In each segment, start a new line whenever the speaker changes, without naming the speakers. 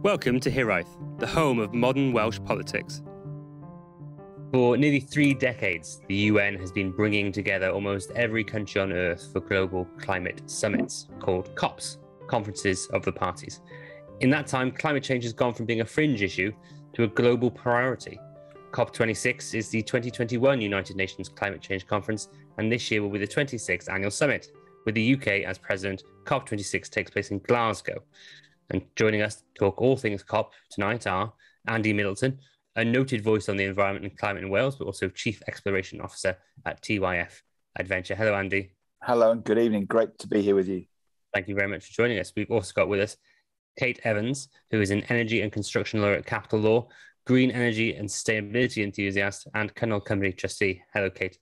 Welcome to Hiraeth, the home of modern Welsh politics. For nearly 3 decades, the UN has been bringing together almost every country on Earth for global climate summits, called COPs, Conferences of the Parties. In that time, climate change has gone from being a fringe issue to a global priority. COP26 is the 2021 United Nations Climate Change Conference, and this year will be the 26th annual summit. With the UK as president, COP26 takes place in Glasgow. And joining us to talk all things COP tonight are Andy Middleton, a noted voice on the environment and climate in Wales, but also Chief Exploration Officer at TYF Adventure. Hello, Andy.
Hello and good evening. Great to be here with you.
Thank you very much for joining us. We've also got with us Kate Evans, who is an energy and construction lawyer at Capital Law, green energy and sustainability enthusiast, and Cynnal Cymru trustee. Hello, Kate.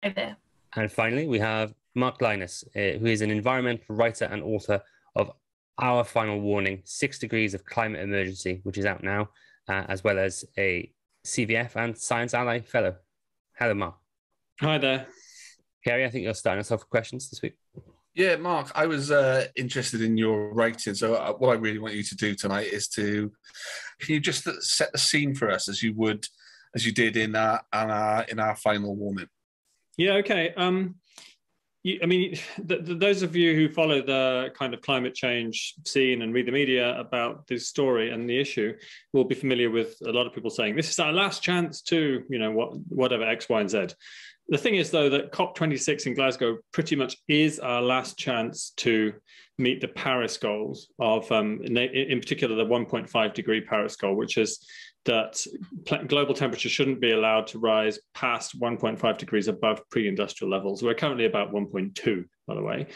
Hi there.
And finally, we have Mark Linus, who is an environmental writer and author of Our Final Warning, 6 Degrees of Climate Emergency, which is out now, as well as a CVF and Science Ally Fellow. Hello, Mark.
Hi there.
Kerry, I think you're starting us off with questions this week.
Yeah, Mark, I was interested in your writing. So what I really want you to do tonight is can you just set the scene for us as you did in our final warning?
Yeah, okay. Those of you who follow the kind of climate change scene and read the media about this story and the issue will be familiar with a lot of people saying, this is our last chance to, whatever, X, Y, and Z. The thing is, though, that COP26 in Glasgow pretty much is our last chance to meet the Paris goals of, in particular, the 1.5 degree Paris goal, which is that global temperature shouldn't be allowed to rise past 1.5 degrees above pre-industrial levels. We're currently about 1.2, by the way.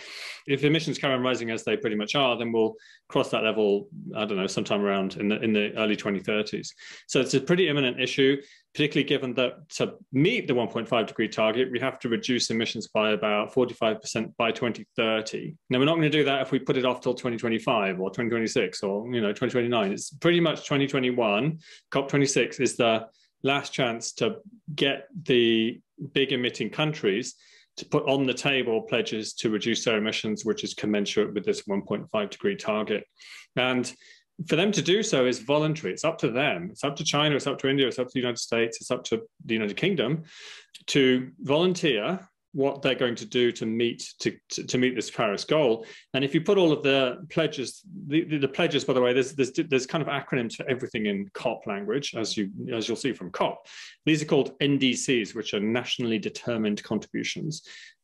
If emissions carry on rising as they pretty much are, then we'll cross that level, I don't know, sometime around in the early 2030s. So it's a pretty imminent issue, particularly given that to meet the 1.5 degree target, we have to reduce emissions by about 45% by 2030. Now, we're not going to do that if we put it off till 2025 or 2026 or 2029. It's pretty much 2021. COP26 is the last chance to get the big emitting countries to put on the table pledges to reduce their emissions, which is commensurate with this 1.5 degree target. And for them to do so is voluntary. It's up to them. It's up to China. It's up to India. It's up to the United States. It's up to the United Kingdom to volunteer what they're going to do to meet this Paris goal. And if you put all of the pledges, the pledges, by the way, there's kind of acronyms for everything in COP language, as you'll see from COP. These are called NDCs, which are nationally determined contributions.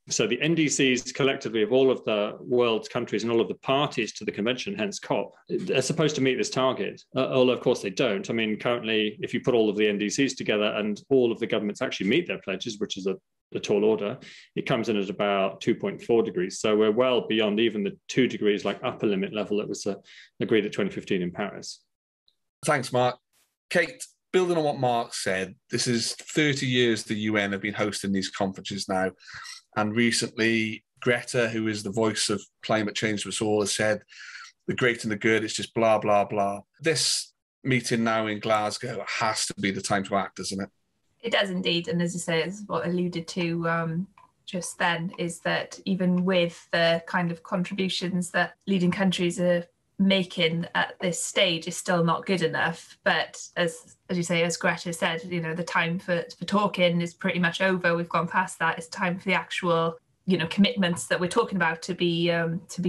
So the NDCs collectively of all of the world's countries and all of the parties to the convention, hence COP, are supposed to meet this target, although of course they don't. I mean, currently, if you put all of the NDCs together and all of the governments actually meet their pledges, which is a tall order, it comes in at about 2.4 degrees. So we're well beyond even the 2 degrees like upper limit level that was agreed at 2015 in Paris.
Thanks, Mark. Kate, building on what Mark said, this is 30 years the UN have been hosting these conferences now. And recently, Greta, who is the voice of climate change to us all, has said, the great and the good, it's just blah, blah, blah. This meeting now in Glasgow has to be the time to act, doesn't it?
It does indeed. And as you say, as what I alluded to just then, is that even with the kind of contributions that leading countries are making at this stage is still not good enough. But as you say, as Greta said, the time for talking is pretty much over. We've gone past that. It's time for the actual commitments that we're talking about to be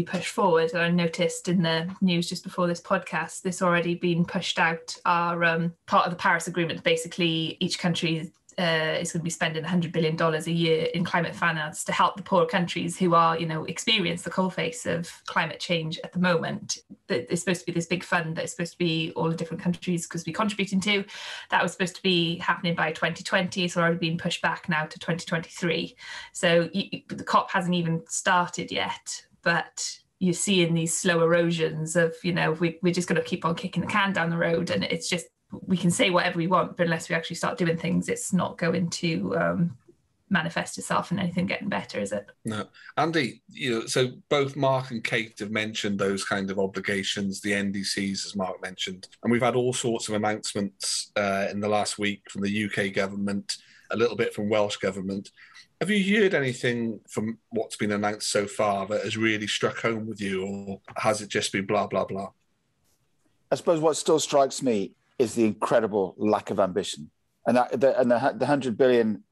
pushed forward. And I noticed in the news just before this podcast, this already been pushed out. Our part of the Paris Agreement, basically each country is going to be spending $100 billion a year in climate finance to help the poorer countries who are, experience the coalface of climate change at the moment. There's supposed to be this big fund that is supposed to be all the different countries could be contributing to. That was supposed to be happening by 2020. It's already been pushed back now to 2023. So the COP hasn't even started yet, but you're seeing these slow erosions of, we're just going to keep on kicking the can down the road. And it's just, we can say whatever we want, but unless we actually start doing things, it's not going to manifest itself in anything getting better, is it?
No. Andy, so both Mark and Kate have mentioned those kind of obligations, the NDCs, as Mark mentioned. And we've had all sorts of announcements in the last week from the UK government, a little bit from Welsh government. Have you heard anything from what's been announced so far that has really struck home with you, or has it just been blah, blah, blah?
I suppose what still strikes me is the incredible lack of ambition. And the 100 billion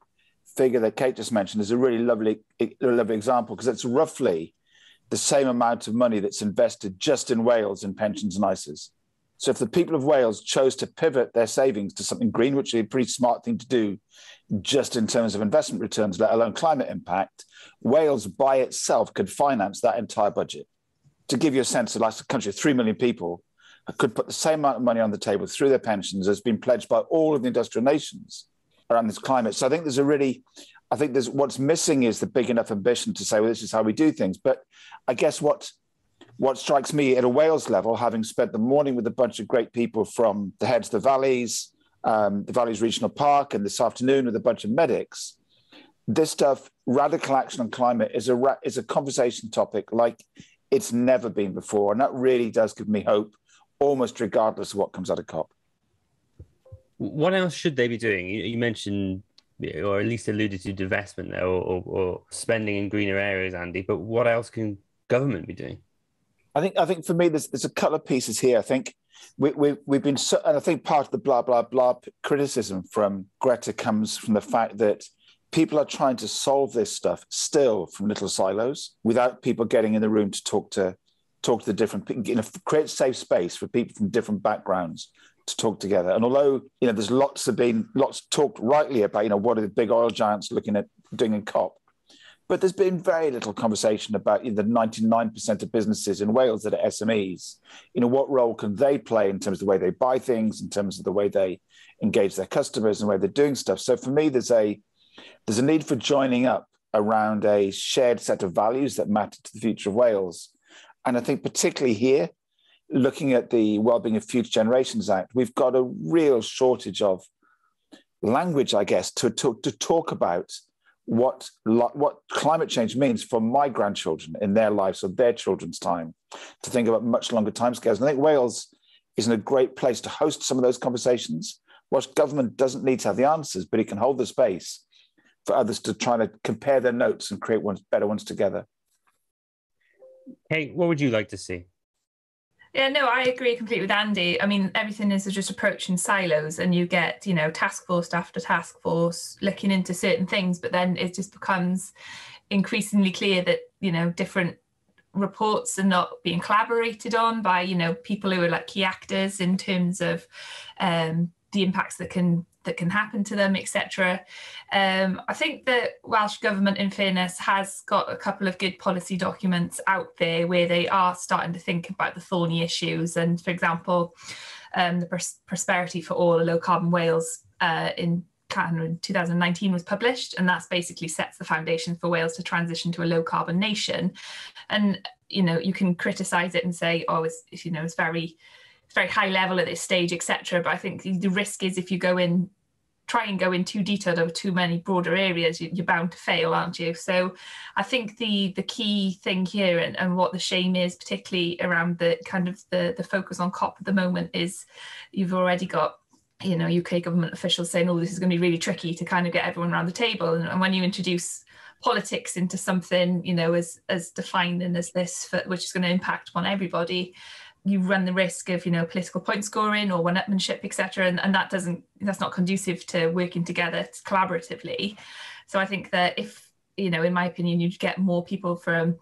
figure that Kate just mentioned is a really lovely example, because it's roughly the same amount of money that's invested just in Wales in pensions and ISAs. So if the people of Wales chose to pivot their savings to something green, which would be a pretty smart thing to do just in terms of investment returns, let alone climate impact, Wales by itself could finance that entire budget. To give you a sense, like a country of 3 million people could put the same amount of money on the table through their pensions as been pledged by all of the industrial nations around this climate. So I think there's what's missing is the big enough ambition to say, well, this is how we do things. But I guess what strikes me at a Wales level, having spent the morning with a bunch of great people from the heads of the Valleys Regional Park, and this afternoon with a bunch of medics, this stuff, radical action on climate, is a conversation topic like it's never been before. And that really does give me hope, almost regardless of what comes out of COP.
What else should they be doing? You mentioned, or at least alluded to, divestment there, or spending in greener areas, Andy, but what else can government be doing?
I think for me, there's a couple of pieces here. I think we've been, and I think part of the blah, blah, blah criticism from Greta comes from the fact that people are trying to solve this stuff still from little silos without people getting in the room to talk to the different people, create safe space for people from different backgrounds to talk together. And although, there's lots talked rightly about, what are the big oil giants looking at doing in COP, but there's been very little conversation about the 99% of businesses in Wales that are SMEs. What role can they play in terms of the way they buy things, in terms of the way they engage their customers and the way they're doing stuff. So for me, there's a need for joining up around a shared set of values that matter to the future of Wales. And I think particularly here, looking at the Wellbeing of Future Generations Act, we've got a real shortage of language, I guess, to talk about what climate change means for my grandchildren in their lives or their children's time, to think about much longer timescales. And I think Wales is in a great place to host some of those conversations. Whilst government doesn't need to have the answers, but it can hold the space for others to try to compare their notes and create better ones together.
Hey, what would you like to see?
Yeah, no, I agree completely with Andy. I mean, everything is just approached in silos, and you get, task force after task force looking into certain things, but then it just becomes increasingly clear that, different reports are not being collaborated on by, people who are like key actors in terms of the impacts that can happen to them, etc. I think the Welsh Government, in fairness, has got a couple of good policy documents out there where they are starting to think about the thorny issues. And for example, the Prosperity for All, a Low Carbon Wales in 2019 was published, and that's basically sets the foundation for Wales to transition to a low carbon nation. And you can criticise it and say, oh, it's very high level at this stage, etc. But I think the risk is if you try and go in too detailed over too many broader areas, you're bound to fail, aren't you? So I think the key thing here, and what the shame is, particularly around the kind of the focus on COP at the moment, is you've already got UK government officials saying, oh, this is going to be really tricky to kind of get everyone around the table. And when you introduce politics into something, as defining as this, which is going to impact on everybody, you run the risk of, political point scoring or one-upmanship, etc. And that's not conducive to working together collaboratively. So I think that if, in my opinion, you'd get more people from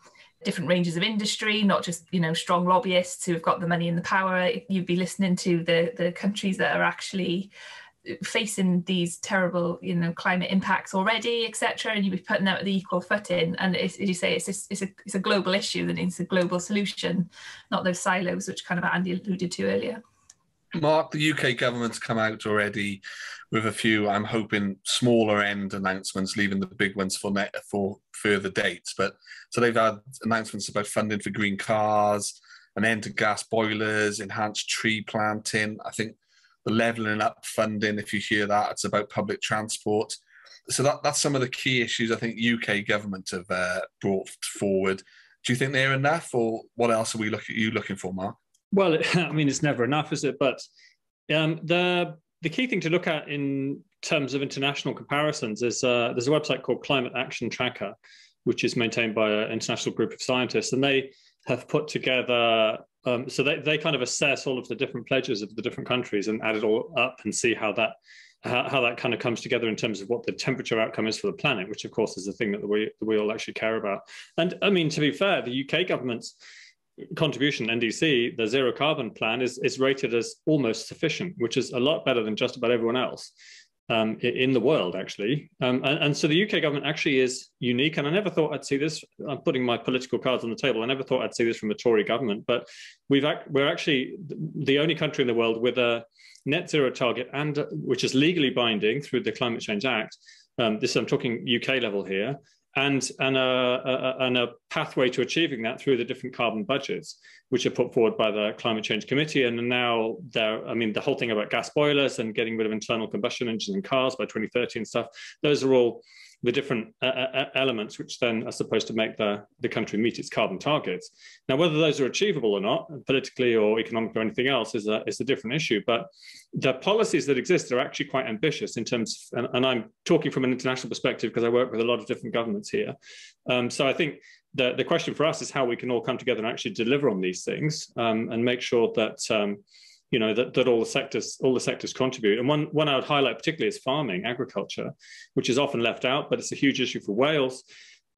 different ranges of industry, not just, strong lobbyists who have got the money and the power, you'd be listening to the countries that are actually facing these terrible, climate impacts already, etc., and you'd be putting them at the equal footing. And as you say, it's a global issue that needs a global solution, not those silos, which kind of Andy alluded to earlier.
Mark, the UK government's come out already with a few, I'm hoping, smaller end announcements, leaving the big ones for further dates. But so they've had announcements about funding for green cars, an end to gas boilers, enhanced tree planting. I think the levelling up funding, if you hear that, it's about public transport. So that's some of the key issues I think UK government have brought forward. Do you think they're enough, or what else are you looking for, Mark?
Well, it's never enough, is it? But the key thing to look at in terms of international comparisons is there's a website called Climate Action Tracker, which is maintained by an international group of scientists, and they have put together So they kind of assess all of the different pledges of the different countries and add it all up and see how that kind of comes together in terms of what the temperature outcome is for the planet, which of course is the thing that we all actually care about. And I mean, to be fair, the UK government's contribution, NDC, the zero carbon plan, is rated as almost sufficient, which is a lot better than just about everyone else in the world, actually. And so the UK government actually is unique. And I never thought I'd see this. I'm putting my political cards on the table. I never thought I'd see this from a Tory government, but we're actually the only country in the world with a net zero target, and which is legally binding through the Climate Change Act. I'm talking UK level here. And a pathway to achieving that through the different carbon budgets, which are put forward by the Climate Change Committee. And now the whole thing about gas boilers and getting rid of internal combustion engines in cars by 2030 and stuff, those are all the different elements which then are supposed to make the country meet its carbon targets. Now, whether those are achievable or not, politically or economically or anything else, is a different issue. But the policies that exist are actually quite ambitious in terms, and I'm talking from an international perspective because I work with a lot of different governments here. So I think the question for us is how we can all come together and actually deliver on these things and make sure that that all the sectors contribute. And one I would highlight particularly is farming, agriculture, which is often left out, but it's a huge issue for Wales.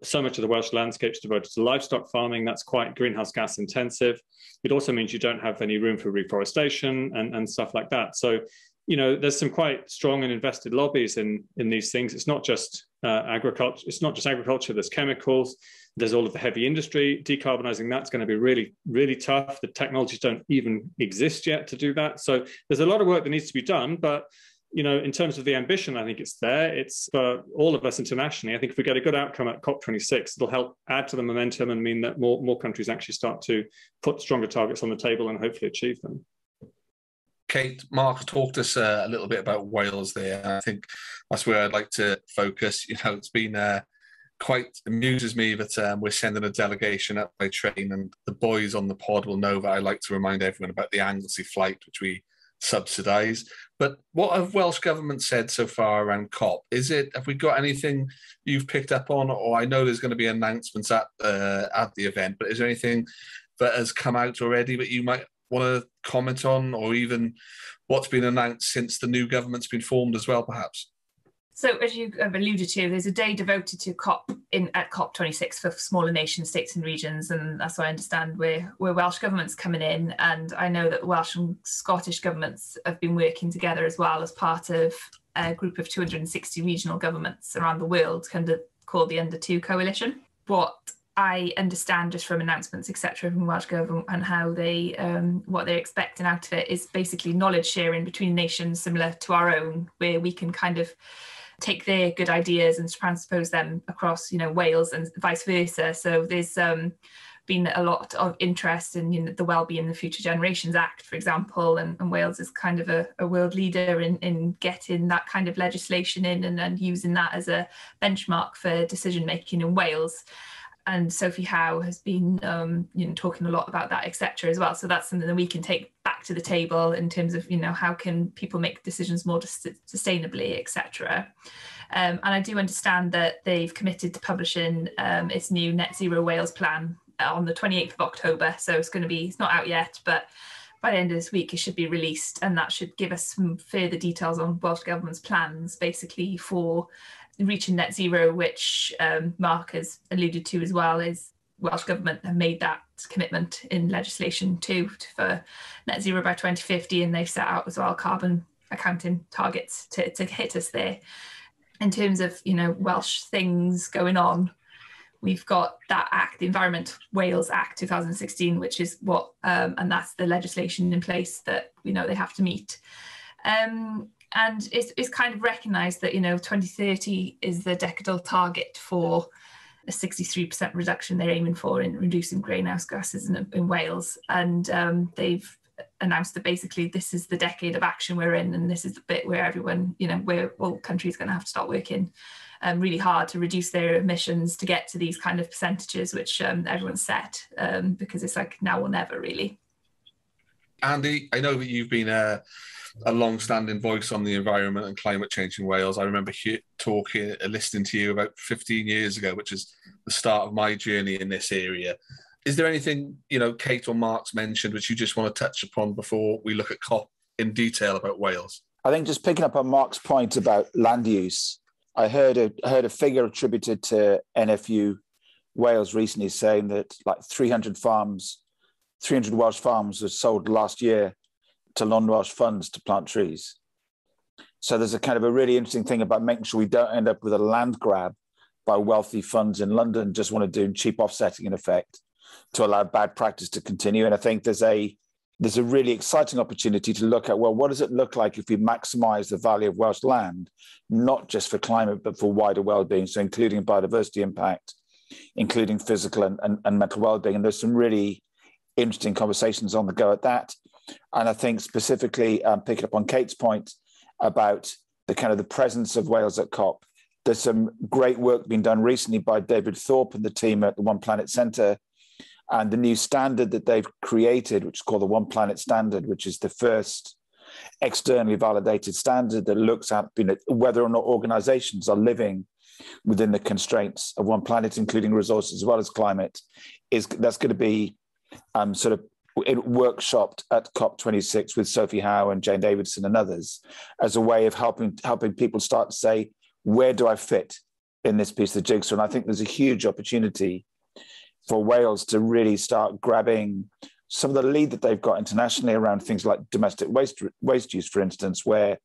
So much of the Welsh landscape is devoted to livestock farming. That's quite greenhouse gas intensive. It also means you don't have any room for reforestation and stuff like that. So, there's some quite strong and invested lobbies in these things. It's not just agriculture. It's not just agriculture. There's chemicals. There's all of the heavy industry. Decarbonising that's going to be really, really tough. The technologies don't even exist yet to do that. So there's a lot of work that needs to be done. But in terms of the ambition, I think it's there. It's for all of us internationally. I think if we get a good outcome at COP26, it'll help add to the momentum and mean that more countries actually start to put stronger targets on the table and hopefully achieve them.
Kate, Mark talked to us a little bit about Wales there. I think that's where I'd like to focus. It's been quite amuses me that we're sending a delegation up by train, and the boys on the pod will know that I like to remind everyone about the Anglesey flight, which we subsidise. But what have Welsh Government said so far around COP? Have we got anything you've picked up on? Or I know there's going to be announcements at the event, but is there anything that has come out already that you might want to comment on, or even what's been announced since the new government's been formed as well, perhaps?
So, as you have alluded to, there's a day devoted to COP at COP26 for smaller nation states and regions, and that's what I understand where Welsh government's coming in. And I know that Welsh and Scottish governments have been working together as well as part of a group of 260 regional governments around the world, called the Under 2 Coalition. What I understand just from announcements, etc., from Welsh government and how they, what they're expecting out of it is basically knowledge sharing between nations similar to our own, where we can kind of take their good ideas and transpose them across, Wales and vice versa. So there's been a lot of interest in the Wellbeing and the Future Generations Act, for example, and Wales is kind of a world leader in getting that kind of legislation in and using that as a benchmark for decision making in Wales. And Sophie Howe has been, talking a lot about that, etc. as well. So that's something that we can take back to the table in terms of, how can people make decisions more sustainably, etc. And I do understand that they've committed to publishing its new Net Zero Wales plan on the 28th of October. So it's not out yet, but by the end of this week, it should be released. And that should give us some further details on Welsh Government's plans, basically, for reaching net zero, which Mark has alluded to as well, is Welsh Government have made that commitment in legislation too for net zero by 2050, and they've set out as well carbon accounting targets to hit us there. In terms of Welsh things going on, we've got that act, the Environment Wales Act 2016, which is what and that's the legislation in place that they have to meet. And it's kind of recognised that 2030 is the decadal target for a 63% reduction they're aiming for in reducing greenhouse gases in Wales. And they've announced that basically this is the decade of action we're in, and this is the bit where everyone, where all countries are going to have to start working really hard to reduce their emissions to get to these kind of percentages, which everyone's set, because it's like now or never, really.
Andy, I know that you've been a long-standing voice on the environment and climate change in Wales. I remember listening to you about 15 years ago, which is the start of my journey in this area. Is there anything, Kate or Mark's mentioned, which you just want to touch upon before we look at COP in detail about Wales?
I think just picking up on Mark's point about land use, I heard a figure attributed to NFU Wales recently saying that like 300 Welsh farms were sold last year to non-Welsh funds to plant trees. So there's a kind of a really interesting thing about making sure we don't end up with a land grab by wealthy funds in London just want to do cheap offsetting in effect to allow bad practice to continue. And I think there's a really exciting opportunity to look at, well, what does it look like if we maximize the value of Welsh land, not just for climate, but for wider well-being, so including biodiversity impact, including physical and mental well-being. And there's some really interesting conversations on the go at that. And I think specifically picking up on Kate's point about the presence of Wales at COP, there's some great work being done recently by David Thorpe and the team at the One Planet Centre, and the new standard that they've created, which is called the One Planet Standard, which is the first externally validated standard that looks at whether or not organizations are living within the constraints of one planet, including resources as well as climate. That's going to be workshopped at COP26 with Sophie Howe and Jane Davidson and others as a way of helping people start to say, where do I fit in this piece of the jigsaw? And I think there's a huge opportunity for Wales to really start grabbing some of the lead that they've got internationally around things like domestic waste use, for instance, where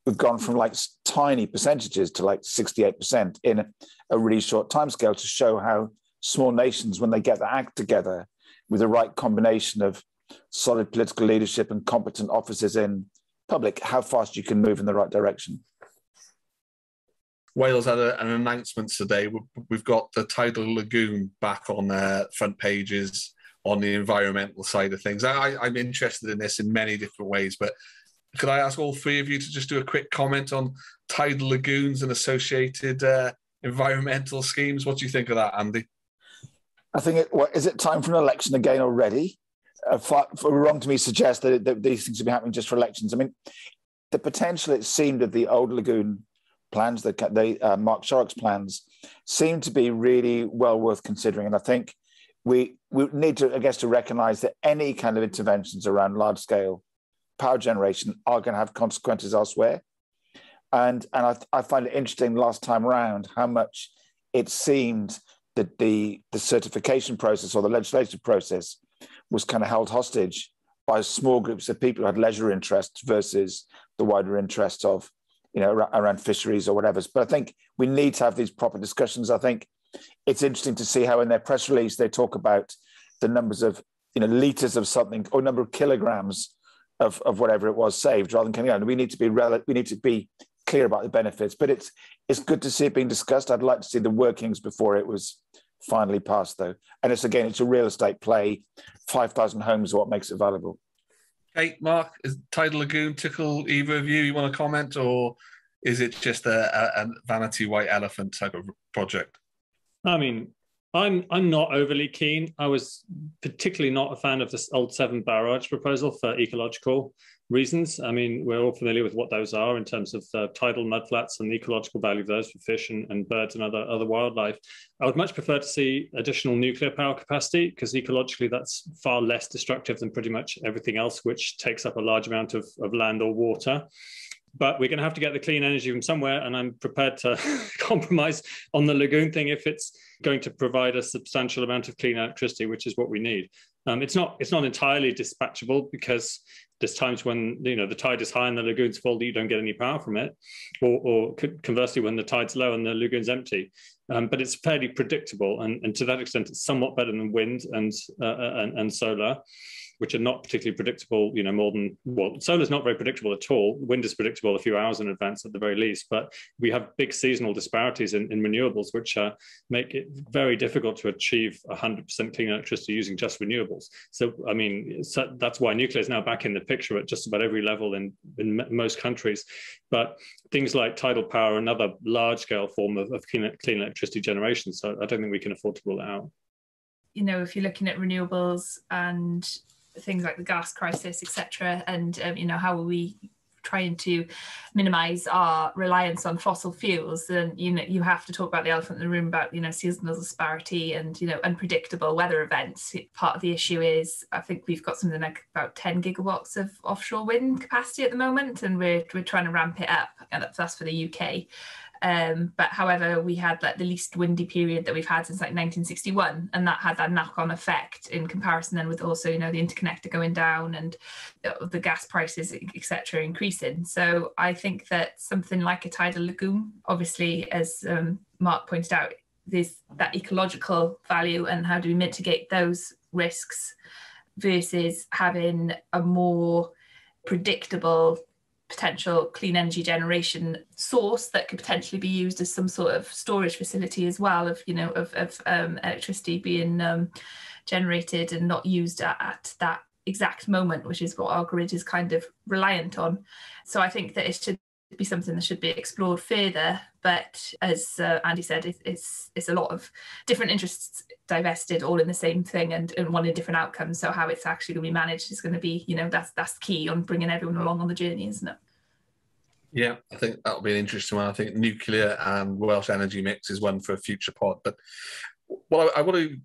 we've gone from like tiny percentages to like 68% in a really short timescale to show how small nations, when they get their act together with the right combination of solid political leadership and competent officers in public, how fast you can move in the right direction.
Wales had an announcement today. We've got the tidal lagoon back on their front pages on the environmental side of things. I'm interested in this in many different ways, but could I ask all three of you to just do a quick comment on tidal lagoons and associated environmental schemes? What do you think of that, Andy?
I think, is it time for an election again already? Wrong to me suggest that these things should be happening just for elections. I mean, the potential, it seemed, of the old lagoon plans, Mark Sharrock's plans, seem to be really well worth considering. And I think we need to, I guess, to recognise that any kind of interventions around large-scale power generation are going to have consequences elsewhere. And I find it interesting last time around how much it seemed that the certification process or the legislative process was kind of held hostage by small groups of people who had leisure interests versus the wider interests of, around fisheries or whatever. But I think we need to have these proper discussions. I think it's interesting to see how in their press release they talk about the numbers of litres of something or number of kilograms of whatever it was saved, rather than we need to be clear about the benefits. But it's good to see it being discussed. I'd like to see the workings before it was finally passed, though. And it's a real estate play. 5,000 homes are what makes it valuable.
Kate, Mark, is tidal lagoon tickle either of you? You want to comment, or is it just a vanity white elephant type of project?
I mean, I'm not overly keen. I was particularly not a fan of this old Severn barrage proposal for ecological reasons. I mean, we're all familiar with what those are in terms of tidal mudflats and the ecological value of those for fish and birds and other wildlife. I would much prefer to see additional nuclear power capacity, because ecologically that's far less destructive than pretty much everything else, which takes up a large amount of land or water. But we're going to have to get the clean energy from somewhere, and I'm prepared to compromise on the lagoon thing if it's going to provide a substantial amount of clean electricity, which is what we need. It's not entirely dispatchable, because there's times when the tide is high and the lagoon's full that you don't get any power from it, or conversely when the tide's low and the lagoon's empty. But it's fairly predictable, and to that extent, it's somewhat better than wind and solar, which are not particularly predictable, more than, solar's not very predictable at all. Wind is predictable a few hours in advance at the very least, but we have big seasonal disparities in renewables, which make it very difficult to achieve 100% clean electricity using just renewables. So, I mean, that's why nuclear is now back in the picture at just about every level in most countries. But things like tidal power are another large-scale form of clean electricity generation, so I don't think we can afford to rule it out.
If you're looking at renewables and things like the gas crisis, etc., and how will we trying to minimise our reliance on fossil fuels, then you have to talk about the elephant in the room about seasonal disparity and unpredictable weather events. Part of the issue is I think we've got something like about 10 gigawatts of offshore wind capacity at the moment, and we're trying to ramp it up, and that's for the UK. But however, we had like the least windy period that we've had since like 1961, and that had that knock-on effect in comparison then with also the interconnector going down and the gas prices, etc., increasing. So I think that something like a tidal lagoon, obviously, as Mark pointed out, there's that ecological value and how do we mitigate those risks versus having a more predictable potential clean energy generation source that could potentially be used as some sort of storage facility as well of electricity being generated and not used at that exact moment, which is what our grid is kind of reliant on. So I think that it should be something that should be explored further, but as Andy said, it's a lot of different interests divested all in the same thing and wanting different outcomes. So how it's actually going to be managed is going to be, that's key on bringing everyone along on the journey, isn't it?
Yeah, I think that'll be an interesting one. I think nuclear and Welsh energy mix is one for a future pod. But I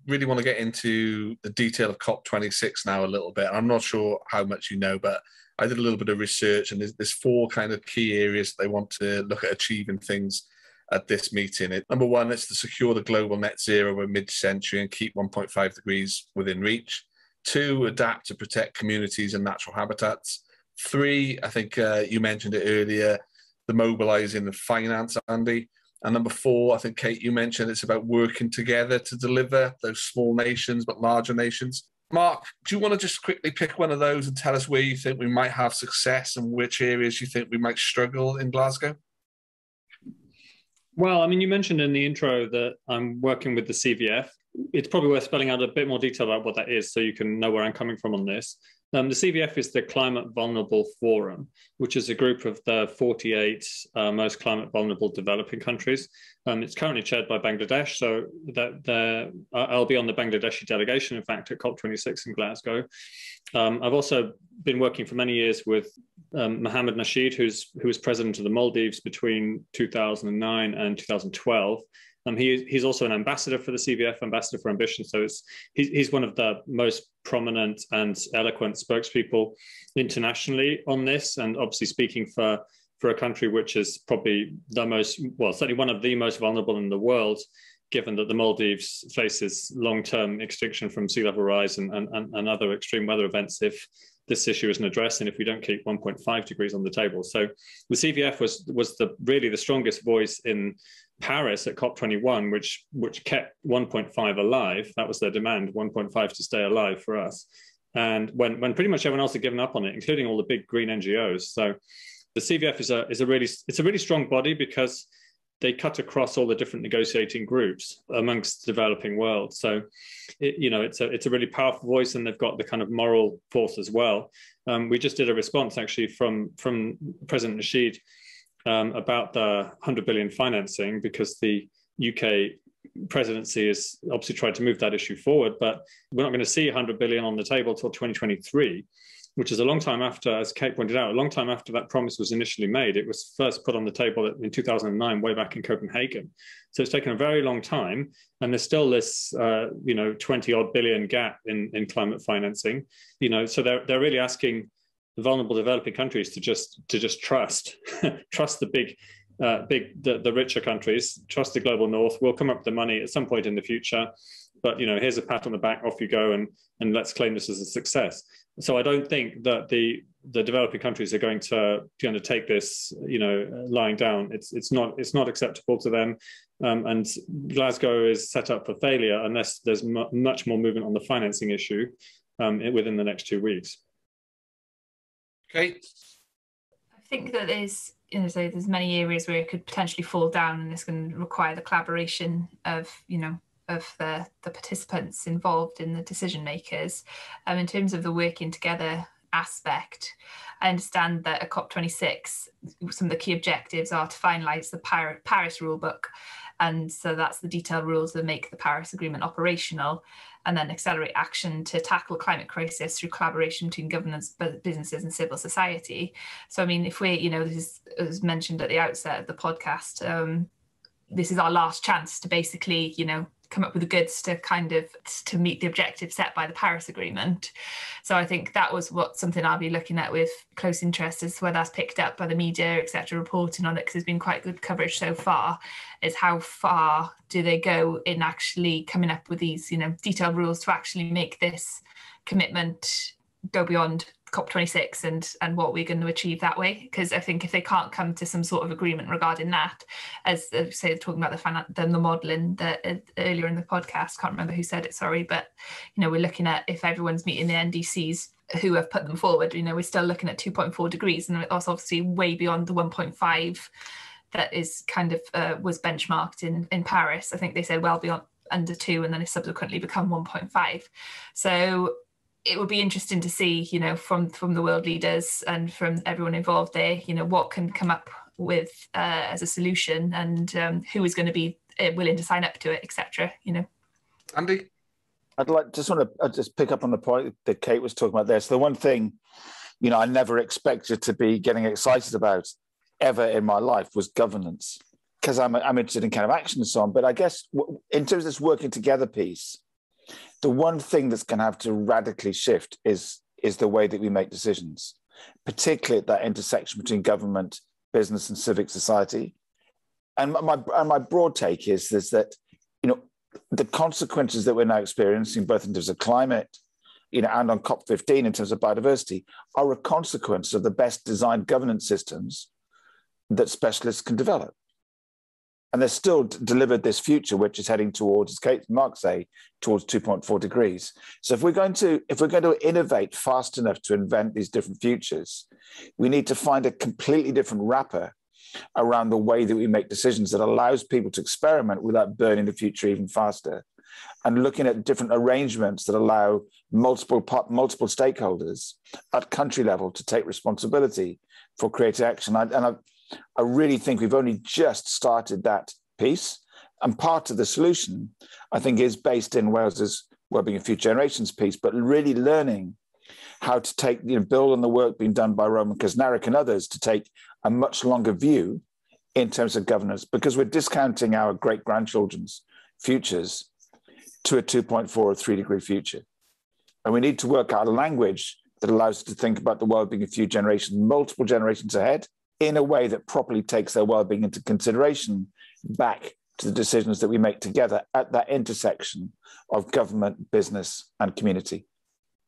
really want to get into the detail of COP26 now a little bit. I'm not sure how much you know, but I did a little bit of research, and there's 4 kind of key areas they want to look at achieving things at this meeting. Number 1, it's to secure the global net zero by mid-century and keep 1.5 degrees within reach. 2, adapt to protect communities and natural habitats. 3, I think you mentioned it earlier, the mobilising the finance, Andy. And number 4, I think, Kate, you mentioned it's about working together to deliver those small nations but larger nations. Mark, do you want to just quickly pick one of those and tell us where you think we might have success and which areas you think we might struggle in Glasgow?
Well, I mean, you mentioned in the intro that I'm working with the CVF. It's probably worth spelling out a bit more detail about what that is so you can know where I'm coming from on this. The CVF is the Climate Vulnerable Forum, which is a group of the 48 most climate vulnerable developing countries. It's currently chaired by Bangladesh, so I'll be on the Bangladeshi delegation, in fact, at COP26 in Glasgow. I've also been working for many years with Mohammed Nasheed, who was president of the Maldives between 2009 and 2012. He's also an ambassador for the CVF, Ambassador for Ambition. So he's one of the most prominent and eloquent spokespeople internationally on this, and obviously speaking for a country which is probably certainly one of the most vulnerable in the world, given that the Maldives faces long-term extinction from sea level rise and other extreme weather events if this issue isn't addressed and if we don't keep 1.5 degrees on the table. So the CVF was really the strongest voice in Paris at COP21, which kept 1.5 alive. That was their demand, 1.5 to stay alive for us. And when pretty much everyone else had given up on it, including all the big green NGOs. So the CVF is a really strong body because they cut across all the different negotiating groups amongst the developing world. So, it's a really powerful voice, and they've got the kind of moral force as well. We just did a response actually from President Nasheed about the 100 billion financing, because the UK presidency has obviously tried to move that issue forward, but we're not going to see 100 billion on the table till 2023. Which is a long time after, as Kate pointed out, a long time after that promise was initially made. It was first put on the table in 2009, way back in Copenhagen. So it's taken a very long time, and there's still this, 20-odd billion gap in climate financing. So they're really asking the vulnerable developing countries to just trust the richer countries, trust the global north. We'll come up with the money at some point in the future, but here's a pat on the back, off you go, and let's claim this as a success. So I don't think that the developing countries are going to take this, lying down. It's not acceptable to them, and Glasgow is set up for failure unless there's much more movement on the financing issue within the next 2 weeks.
Kate?
I think that there's many areas where it could potentially fall down, and it's going to require the collaboration of the participants involved in the decision makers. In terms of the working together aspect. I understand that at COP26, some of the key objectives are to finalise the Paris rulebook. And so that's the detailed rules that make the Paris Agreement operational, and then accelerate action to tackle climate crisis through collaboration between governments, businesses and civil society. So, I mean, if we, you know, this is, as mentioned at the outset of the podcast, this is our last chance to basically, you know, come up with the goods to meet the objective set by the Paris Agreement. So I think that was something I'll be looking at with close interest as to whether that's picked up by the media, etc., reporting on it, because there's been quite good coverage so far, is how far do they go in actually coming up with these, you know, detailed rules to actually make this commitment go beyond COP26 and what we're going to achieve that way. Because I think if they can't come to some sort of agreement regarding that, as say talking about the modelling that earlier in the podcast, can't remember who said it, sorry, but you know, we're looking at if everyone's meeting the NDCs who have put them forward, you know, we're still looking at 2.4 degrees, and that's obviously way beyond the 1.5 that is kind of was benchmarked in Paris. I think they said well beyond under 2, and then it's subsequently become 1.5. So it would be interesting to see, you know, from the world leaders and from everyone involved there, you know, what can come up with as a solution, and who is going to be willing to sign up to it, etc. You know,
Andy,
I'd like to pick up on the point that Kate was talking about there. So the one thing, you know, I never expected to be getting excited about ever in my life was governance, because I'm interested in kind of action and so on. But I guess in terms of this working together piece, the one thing that's going to have to radically shift is the way that we make decisions, particularly at that intersection between government, business, and civic society. And my broad take is that, you know, the consequences that we're now experiencing, both in terms of climate, you know, and on COP15 in terms of biodiversity, are a consequence of the best designed governance systems that specialists can develop. And they're still delivered this future, which is heading towards, as Kate and Mark say, towards 2.4 degrees. So if we're going to innovate fast enough to invent these different futures, we need to find a completely different wrapper around the way that we make decisions that allows people to experiment without burning the future even faster, and looking at different arrangements that allow multiple stakeholders at country level to take responsibility for creative action. I really think we've only just started that piece, and part of the solution, I think, is based in Wales's Wellbeing of Future Generations piece, but really learning how to take, you know, build on the work being done by Roman Krasnarek and others to take a much longer view in terms of governance, because we're discounting our great-grandchildren's futures to a 2.4 or 3 degree future. And we need to work out a language that allows us to think about the well-being of future generations, multiple generations ahead, in a way that properly takes their well-being into consideration back to the decisions that we make together at that intersection of government, business, and community.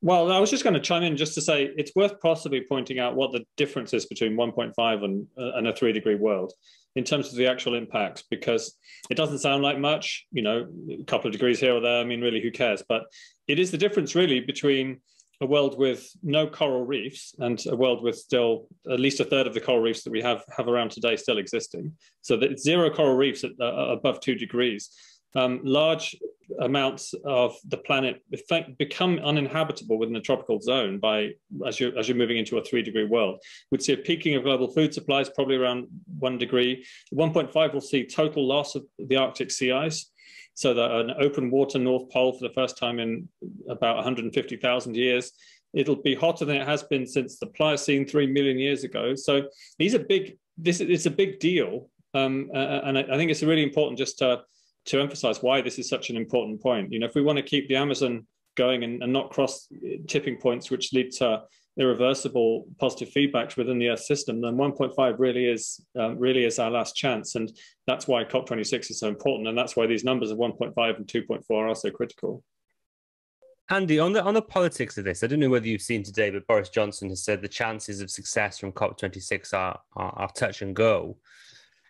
Well, I was just going to chime in just to say it's worth possibly pointing out what the difference is between 1.5 and a 3 degree world in terms of the actual impact, because it doesn't sound like much, you know, a couple of degrees here or there. I mean, really, who cares? But it is the difference really between a world with no coral reefs and a world with still at least a third of the coral reefs that we have around today still existing. So that 0 coral reefs at above 2 degrees. Large amounts of the planet become uninhabitable within the tropical zone as you're moving into a 3 degree world. We'd see a peaking of global food supplies probably around 1 degree. 1.5 will see total loss of the Arctic sea ice. So that an open water North Pole for the first time in about 150,000 years. It'll be hotter than it has been since the Pliocene 3 million years ago. So it's a big deal. And I think it's really important just to emphasize why this is such an important point. You know, if we want to keep the Amazon going and not cross tipping points which lead to irreversible positive feedbacks within the Earth system, then 1.5 really is our last chance. And that's why COP26 is so important. And that's why these numbers of 1.5 and 2.4 are so critical.
Andy, on the politics of this, I don't know whether you've seen today, but Boris Johnson has said the chances of success from COP26 are touch and go.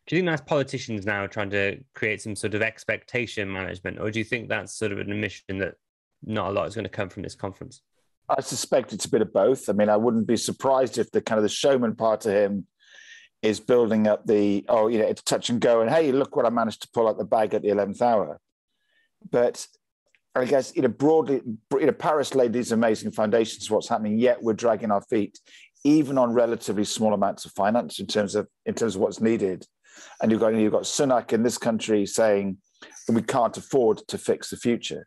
Do you think that's politicians now trying to create some sort of expectation management, or do you think that's sort of an admission that not a lot is going to come from this conference?
I suspect it's a bit of both. I mean, I wouldn't be surprised if the showman part of him is building up it's touch and go, and hey, look what I managed to pull out the bag at the 11th hour. But I guess, broadly, Paris laid these amazing foundations for what's happening, yet we're dragging our feet, even on relatively small amounts of finance in terms of what's needed. And you've got Sunak in this country saying that we can't afford to fix the future,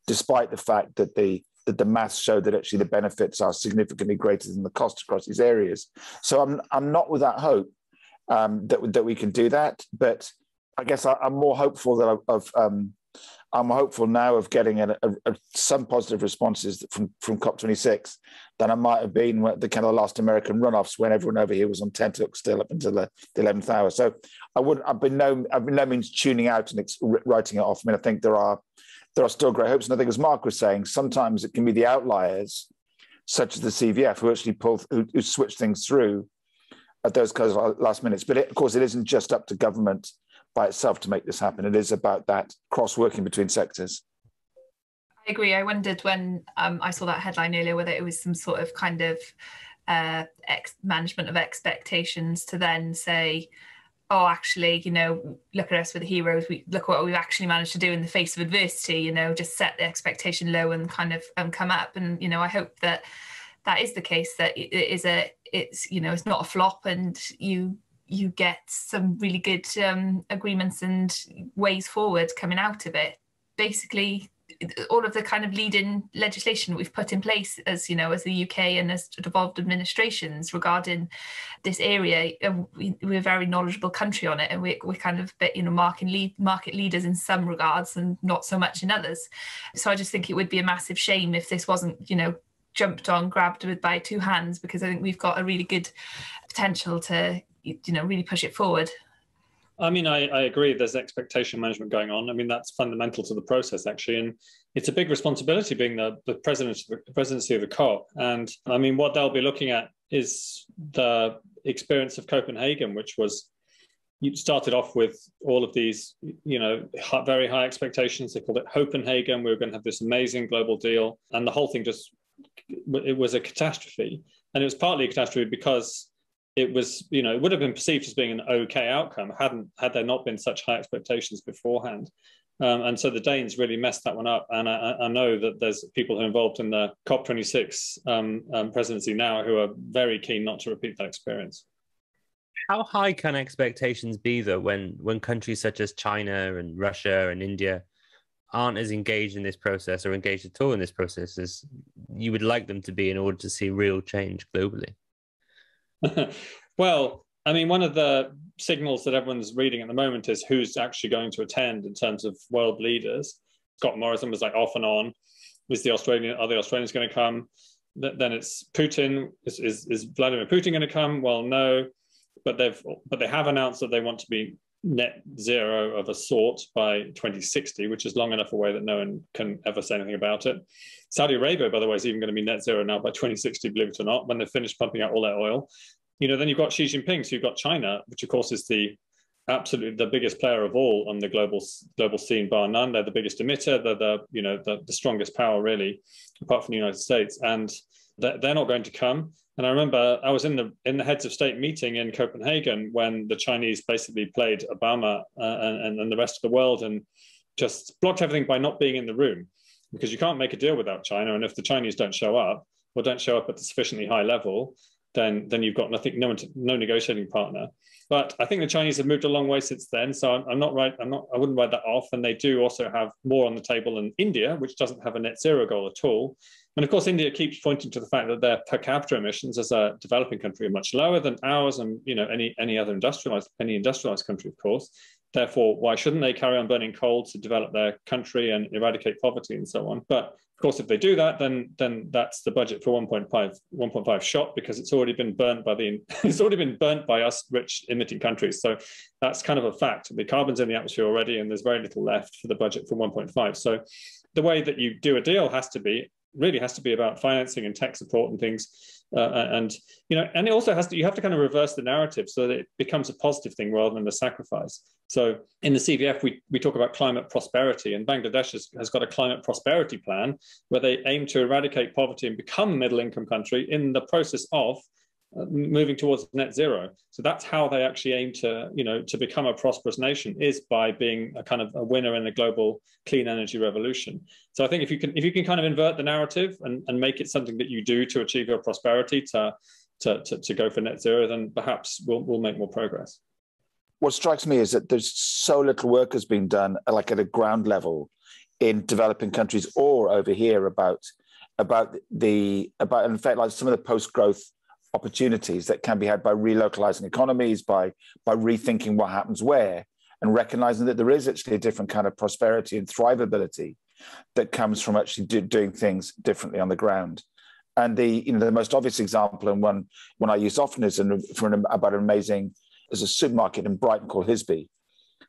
despite the fact that the maths show that actually the benefits are significantly greater than the cost across these areas. So I'm not without hope that we can do that, but I guess I'm more hopeful I'm hopeful now of getting some positive responses from COP26 than I might have been when the kind of last American runoffs, when everyone over here was on tenterhooks still up until the 11th hour. So I've been no means tuning out and writing it off. I mean, I think there are still great hopes, and I think, as Mark was saying, sometimes it can be the outliers, such as the CVF, who actually who switch things through at those kinds of last minutes. But of course, it isn't just up to government by itself to make this happen. It is about that cross-working between sectors.
I agree. I wondered when I saw that headline earlier whether it was some sort of kind of management of expectations to then say, oh, actually, look at us, we're the heroes. Look what we've actually managed to do in the face of adversity, just set the expectation low and kind of come up. And, I hope that is the case, that it's not a flop, and you get some really good agreements and ways forward coming out of it. Basically, all of the kind of leading legislation we've put in place as the UK and as devolved administrations regarding this area, we're a very knowledgeable country on it, and we're kind of market leaders in some regards and not so much in others. So I just think it would be a massive shame if this wasn't jumped on, grabbed by two hands, because I think we've got a really good potential to really push it forward.
I mean, I agree there's expectation management going on. I mean, that's fundamental to the process, actually. And it's a big responsibility being the presidency of the COP. And I mean, what they'll be looking at is the experience of Copenhagen, which was, you started off with all of these, very high expectations. They called it Copenhagen. We were going to have this amazing global deal. And the whole thing it was a catastrophe. And it was partly a catastrophe because it was, it would have been perceived as being an okay outcome had there not been such high expectations beforehand. And so the Danes really messed that one up. And I know that there's people who are involved in the COP26 presidency now who are very keen not to repeat that experience.
How high can expectations be, though, when countries such as China and Russia and India aren't as engaged in this process, or engaged at all in this process, as you would like them to be in order to see real change globally?
Well, I mean, one of the signals that everyone's reading at the moment is who's actually going to attend in terms of world leaders. Scott Morrison was like off and on. Are the Australians going to come? Then it's Putin. Is Vladimir Putin going to come? Well, no, but they have announced that they want to be net zero of a sort by 2060, which is long enough away that no one can ever say anything about it. Saudi Arabia, by the way, is even going to be net zero now by 2060, believe it or not, when they've finished pumping out all their oil. Then you've got Xi Jinping, so you've got China, which of course is absolutely the biggest player of all on the global scene, bar none. They're the biggest emitter. They're the strongest power, really, apart from the United States, and they're not going to come. And I remember I was in the heads of state meeting in Copenhagen when the Chinese basically played Obama and the rest of the world and just blocked everything by not being in the room, because you can't make a deal without China. And if the Chinese don't show up, or don't show up at a sufficiently high level, then you've got no negotiating partner. But I think the Chinese have moved a long way since then. So I wouldn't write that off. And they do also have more on the table than India, which doesn't have a net zero goal at all. And of course, India keeps pointing to the fact that their per capita emissions as a developing country are much lower than ours, and any other industrialized country, of course. Therefore, why shouldn't they carry on burning coal to develop their country and eradicate poverty and so on? But of course, if they do that, then that's the budget for 1.5 shot, because it's already been burnt by us rich emitting countries. So that's kind of a fact. The carbon's in the atmosphere already, and there's very little left for the budget for 1.5. So the way that you do a deal has to be about financing and tech support and things, and it also you have to kind of reverse the narrative so that it becomes a positive thing rather than a sacrifice. So in the CVF, we talk about climate prosperity, and Bangladesh has got a climate prosperity plan where they aim to eradicate poverty and become a middle income country in the process of moving towards net zero. So that's how they actually aim to, to become a prosperous nation, is by being a kind of a winner in the global clean energy revolution. So I think if you can kind of invert the narrative and make it something that you do to achieve your prosperity, to go for net zero, then perhaps we'll make more progress.
What strikes me is that there's so little work has been done, like at a ground level, in developing countries or over here about in fact, like some of the post-growth opportunities that can be had by relocalizing economies, by rethinking what happens where, and recognizing that there is actually a different kind of prosperity and thrivability that comes from actually doing things differently on the ground. And the most obvious example, and one I use often, is about an amazing, there's a supermarket in Brighton called Hisby,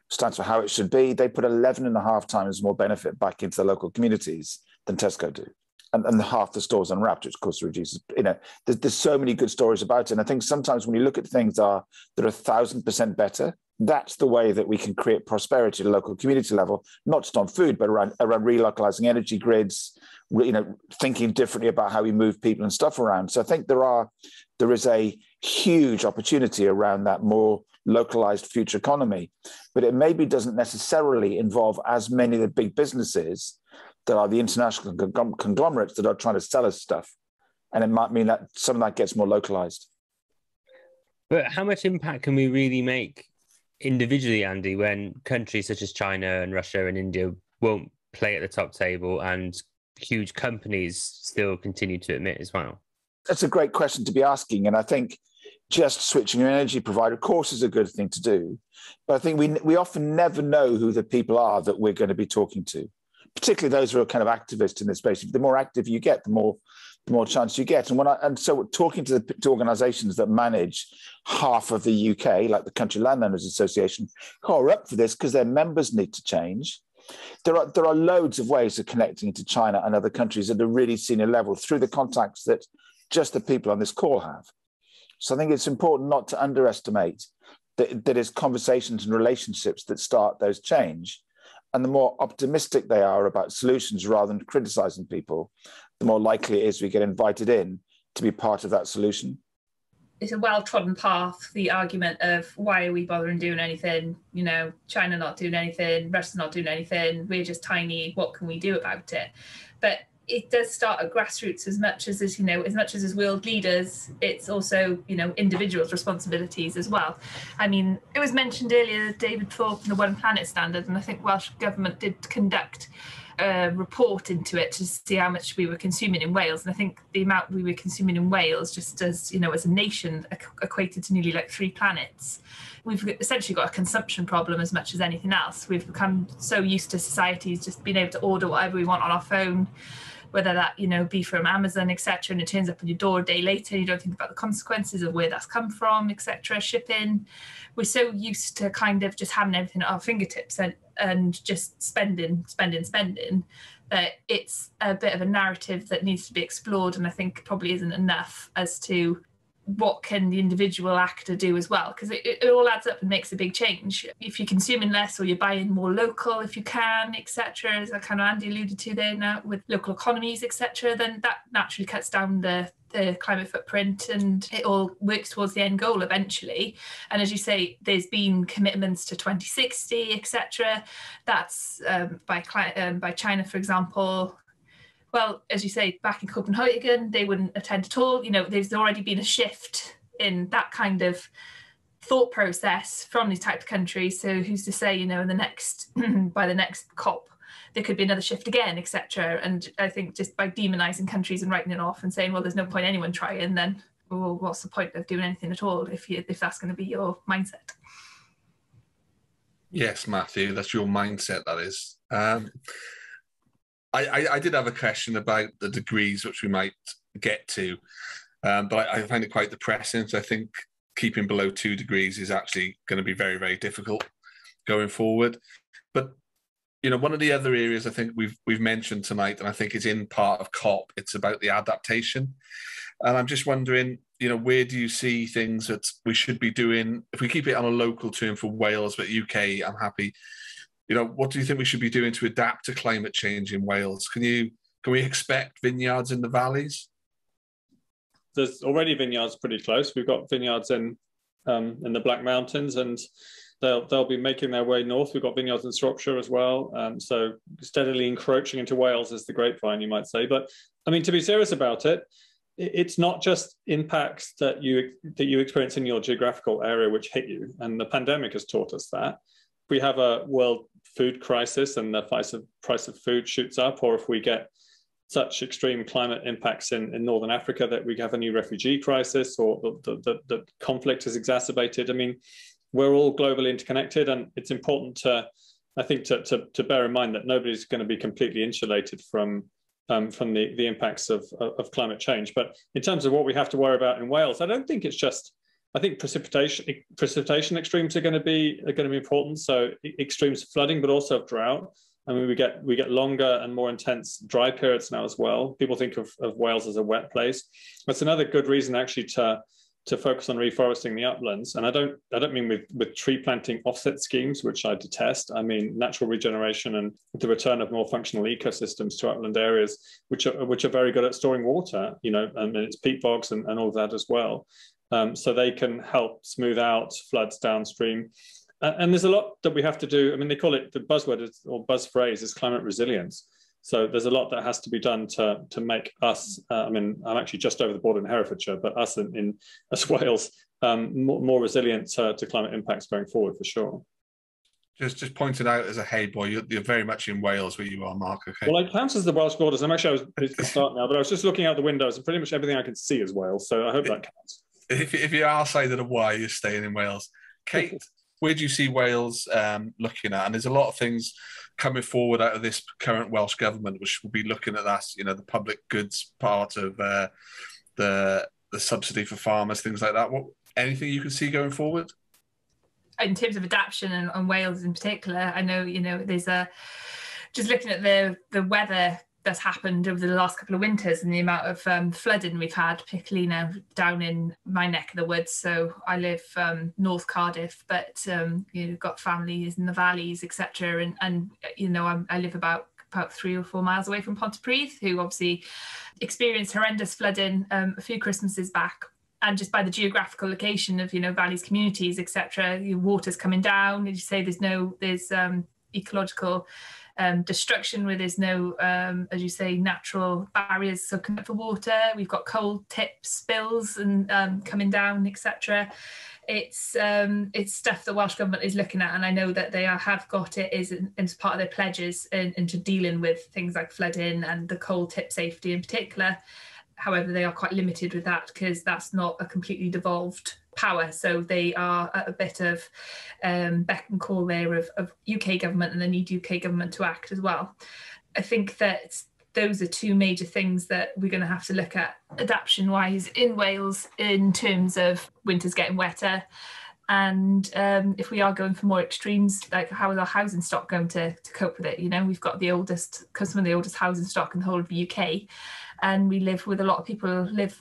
stands for how it should be. They put 11.5 times more benefit back into the local communities than Tesco do. And half the stores unwrapped, which of course reduces, there's so many good stories about it. And I think sometimes when you look at things that are 1,000% better, that's the way that we can create prosperity at a local community level, not just on food, but around relocalizing energy grids, thinking differently about how we move people and stuff around. So I think there is a huge opportunity around that more localized future economy, but it maybe doesn't necessarily involve as many of the big businesses that are the international conglomerates that are trying to sell us stuff. And it might mean that some of that gets more localized.
But how much impact can we really make individually, Andy, when countries such as China and Russia and India won't play at the top table and huge companies still continue to emit as well?
That's a great question to be asking. And I think just switching your energy provider, of course, is a good thing to do. But I think we often never know who the people are that we're going to be talking to, particularly those who are kind of activists in this space. The more active you get, the more chance you get. And so talking to organisations that manage half of the UK, like the Country Landowners Association, who are up for this because their members need to change. There are loads of ways of connecting into China and other countries at a really senior level through the contacts that just the people on this call have. So I think it's important not to underestimate that it's conversations and relationships that start those change. And the more optimistic they are about solutions rather than criticizing people, the more likely it is we get invited in to be part of that solution.
It's a well-trodden path, the argument of why are we bothering doing anything? China not doing anything, Russia not doing anything, we're just tiny, what can we do about it? But it does start at grassroots as much as world leaders, it's also, individuals' responsibilities as well. I mean, it was mentioned earlier, David Thorpe and the One Planet Standard, and I think Welsh Government did conduct a report into it to see how much we were consuming in Wales. And I think the amount we were consuming in Wales, just as, as a nation, equated to nearly like 3 planets. We've essentially got a consumption problem as much as anything else. We've become so used to societies just being able to order whatever we want on our phone, whether that, be from Amazon, etc., and it turns up on your door a day later, you don't think about the consequences of where that's come from, etc., shipping. We're so used to kind of just having everything at our fingertips and just spending, that it's a bit of a narrative that needs to be explored, and I think probably isn't enough as to what can the individual actor do as well, because it all adds up and makes a big change. If you're consuming less or you're buying more local if you can, etc., as I kind of Andy alluded to there now with local economies, etc., then that naturally cuts down the climate footprint, and it all works towards the end goal eventually. And as you say, there's been commitments to 2060, etc. That's by China, for example. Well, as you say, back in Copenhagen, they wouldn't attend at all. There's already been a shift in that kind of thought process from these type of countries. So who's to say, in the next by the next COP, there could be another shift again, etc. And I think just by demonizing countries and writing it off and saying, well, there's no point anyone trying, then well, what's the point of doing anything at all if that's going to be your mindset?
Yes, Matthew, that's your mindset, that is. I did have a question about the degrees, which we might get to, but I find it quite depressing. So I think keeping below 2 degrees is actually going to be very, very difficult going forward. But one of the other areas I think we've mentioned tonight, and I think it's in part of COP, it's about the adaptation. And I'm just wondering, where do you see things that we should be doing? If we keep it on a local term for Wales, but UK, I'm happy. What do you think we should be doing to adapt to climate change in Wales? Can we expect vineyards in the valleys?
there's already vineyards pretty close. We've got vineyards in the Black Mountains, and they'll be making their way north. We've got vineyards in Shropshire as well. So steadily encroaching into Wales is the grapevine, you might say. But I mean, to be serious about it, it's not just impacts that you experience in your geographical area which hit you, and the pandemic has taught us that. If we have a world food crisis and the price of food shoots up, or if we get such extreme climate impacts in Northern Africa that we have a new refugee crisis, or the conflict is exacerbated. I mean, we're all globally interconnected, and it's important to bear in mind that nobody's going to be completely insulated from the impacts of climate change. But in terms of what we have to worry about in Wales, I don't think it's just, I think precipitation extremes are going to be important. So extremes of flooding, but also of drought. I mean, we get longer and more intense dry periods now as well. People think of Wales as a wet place. That's another good reason actually to focus on reforesting the uplands. And I don't mean with tree planting offset schemes, which I detest. I mean natural regeneration and the return of more functional ecosystems to upland areas, which are very good at storing water, you know, and it's peat bogs and all of that as well. So they can help smooth out floods downstream. And there's a lot that we have to do. I mean, they call it, the buzzword or buzz phrase is climate resilience. So there's a lot that has to be done to make us, I mean, I'm actually just over the border in Herefordshire, but us as Wales, more resilient to climate impacts going forward for sure.
Just pointed out as a hey boy, you're very much in Wales where you are, Mark. Okay.
Well, it counts as the Welsh borders. I was to start now, but I was just looking out the windows and pretty much everything I can see is Wales. So I hope that counts.
If you are side of the Y, you're staying in Wales. Kate, where do you see Wales looking at? And there's a lot of things coming forward out of this current Welsh government, which will be looking at that, you know, the public goods part of the subsidy for farmers, things like that. Anything you can see going forward?
In terms of adaptation and Wales in particular, I know, you know, there's just looking at the weather that's happened over the last couple of winters and the amount of flooding we've had, particularly now down in my neck of the woods. So I live North Cardiff, but you know, got families in the valleys, etc. And you know, I live about 3 or 4 miles away from Pontypridd, who obviously experienced horrendous flooding a few Christmases back. And just by the geographical location of, you know, valleys, communities, etc., water's coming down. As you say, there's ecological destruction where there's no, as you say, natural barriers so for water. We've got coal tip spills and coming down, etc. It's stuff the Welsh Government is looking at, and I know that they have got it as part of their pledges into dealing with things like flooding and the coal tip safety in particular. However, they are quite limited with that because that's not a completely devolved power. So they are at a bit of beck and call there of UK government, and they need UK government to act as well. I think that those are two major things that we're going to have to look at adaptation-wise in Wales in terms of winters getting wetter. And if we are going for more extremes, like how is our housing stock going to cope with it? You know, we've got some of the oldest housing stock in the whole of the UK. And we live with a lot of people who live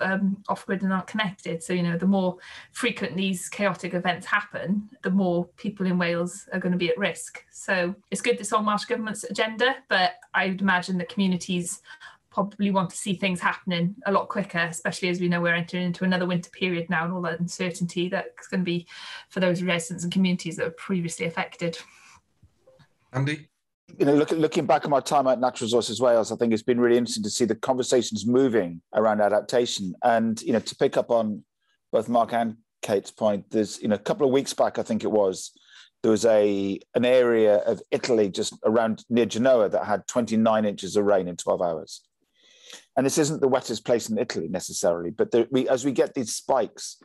off-grid and aren't connected. So, you know, the more frequent these chaotic events happen, the more people in Wales are going to be at risk. So it's good it's on Welsh Government's agenda, but I would imagine that communities probably want to see things happening a lot quicker, especially as we know we're entering into another winter period now and all that uncertainty that's going to be for those residents and communities that were previously affected.
Andy?
You know, looking back on my time at Natural Resources Wales, I think it's been really interesting to see the conversations moving around adaptation. And, you know, to pick up on both Mark and Kate's point, there's, you know, a couple of weeks back, I think it was, there was an area of Italy just around near Genoa that had 29 inches of rain in 12 hours. And this isn't the wettest place in Italy necessarily, but as we get these spikes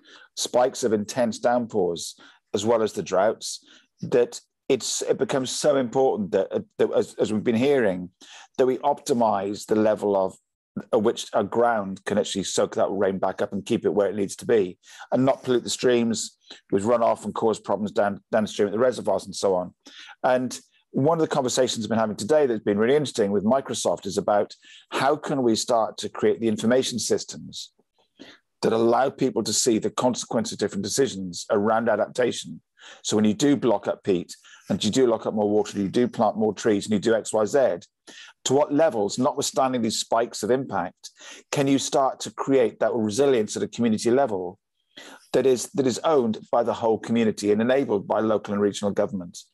of intense downpours, as well as the droughts, that it becomes so important that as we've been hearing, that we optimize the level of which our ground can actually soak that rain back up and keep it where it needs to be, and not pollute the streams with runoff and cause problems downstream at the reservoirs and so on. And one of the conversations I've been having today that's been really interesting with Microsoft is about how can we start to create the information systems that allow people to see the consequence of different decisions around adaptation. So when you do block up peat and you do lock up more water, you do plant more trees, and you do X, Y, Z, to what levels, notwithstanding these spikes of impact, can you start to create that resilience at a community level that is owned by the whole community and enabled by local and regional governments?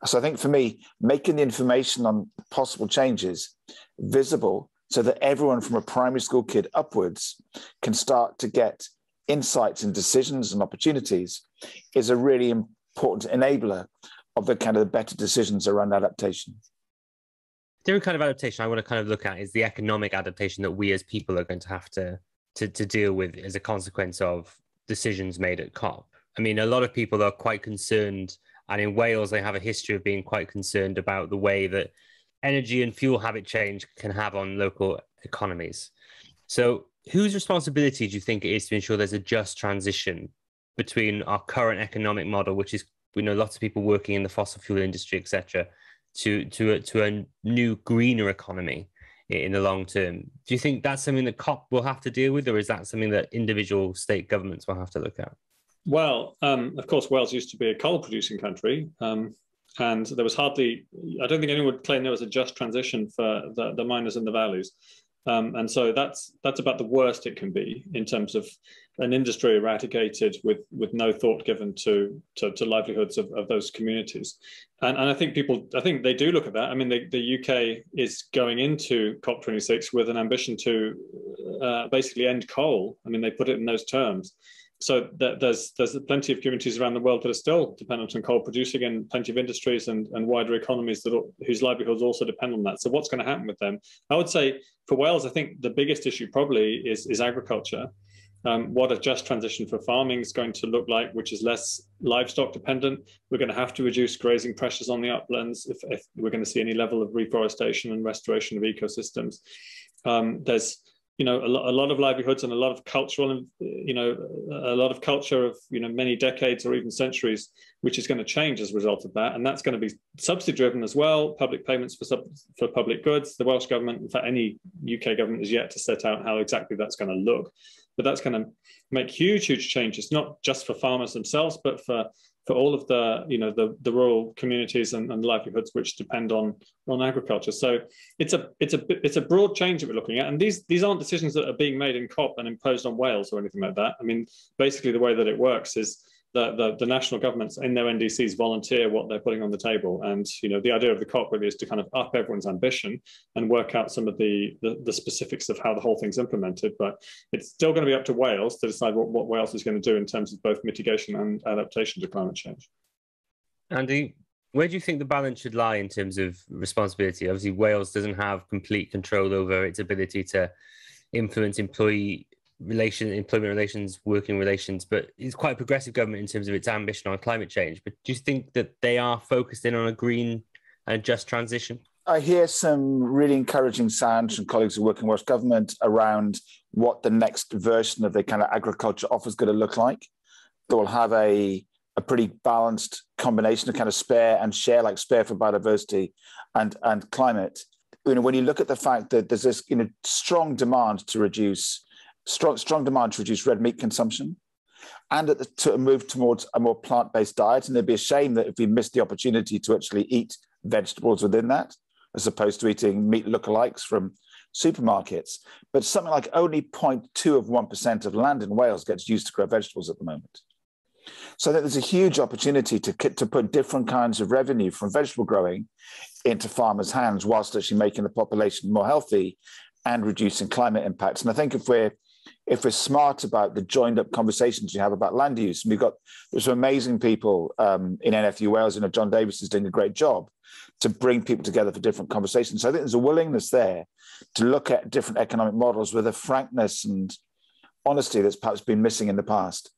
So I think for me, making the information on possible changes visible so that everyone from a primary school kid upwards can start to get insights and decisions and opportunities is a really important enabler of the kind of better decisions around adaptation.
Different kind of adaptation I want to kind of look at is the economic adaptation that we as people are going to have to deal with as a consequence of decisions made at COP. I mean, a lot of people are quite concerned, and in Wales, they have a history of being quite concerned about the way that energy and fuel habit change can have on local economies. So whose responsibility do you think it is to ensure there's a just transition between our current economic model, which is, we know lots of people working in the fossil fuel industry, etc., to a new, greener economy in the long term? Do you think that's something that COP will have to deal with, or is that something that individual state governments will have to look at?
Well, of course, Wales used to be a coal-producing country, and there was hardly, I don't think anyone would claim there was a just transition for the miners in the valleys. And so that's about the worst it can be in terms of an industry eradicated with no thought given to livelihoods of those communities. And I think they do look at that. I mean, the UK is going into COP26 with an ambition to basically end coal. I mean, they put it in those terms. So there's plenty of communities around the world that are still dependent on coal producing, and plenty of industries and wider economies whose livelihoods also depend on that. So what's going to happen with them? I would say for Wales, I think the biggest issue probably is agriculture. What a just transition for farming is going to look like, which is less livestock dependent. We're going to have to reduce grazing pressures on the uplands if we're going to see any level of reforestation and restoration of ecosystems. There's a lot of livelihoods and a lot of cultural and a lot of culture of many decades or even centuries, which is going to change as a result of that, and that's going to be subsidy driven as well. Public payments for public goods. The Welsh government, in fact, any UK government, is yet to set out how exactly that's going to look, but that's going to make huge changes, not just for farmers themselves, but for all of the rural communities and the livelihoods which depend on agriculture. So it's a broad change that we're looking at, and these aren't decisions that are being made in COP and imposed on Wales or anything like that. I mean, basically the way that it works is the national governments in their NDCs volunteer what they're putting on the table, and the idea of the COP really is to kind of up everyone's ambition and work out some of the specifics of how the whole thing's implemented. But it's still going to be up to Wales to decide what Wales is going to do in terms of both mitigation and adaptation to climate change.
Andy, where do you think the balance should lie in terms of responsibility? Obviously, Wales doesn't have complete control over its ability to influence employment relations, working relations, but it's quite a progressive government in terms of its ambition on climate change. But do you think that they are focused in on a green and just transition?
I hear some really encouraging sounds from colleagues who work in Welsh government around what the next version of the kind of agriculture offer is going to look like. That will have a pretty balanced combination of kind of spare and share, like spare for biodiversity and climate. When you look at the fact that there's this strong demand to reduce red meat consumption, and to move towards a more plant-based diet. And it'd be a shame that if we missed the opportunity to actually eat vegetables within that, as opposed to eating meat lookalikes from supermarkets. But something like only 0.2% of land in Wales gets used to grow vegetables at the moment. So I think there's a huge opportunity to put different kinds of revenue from vegetable growing into farmers' hands, whilst actually making the population more healthy and reducing climate impacts. And I think if we're smart about the joined up conversations you have about land use, and there's some amazing people in NFU Wales, John Davis is doing a great job to bring people together for different conversations. So I think there's a willingness there to look at different economic models with a frankness and honesty that's perhaps been missing in the past.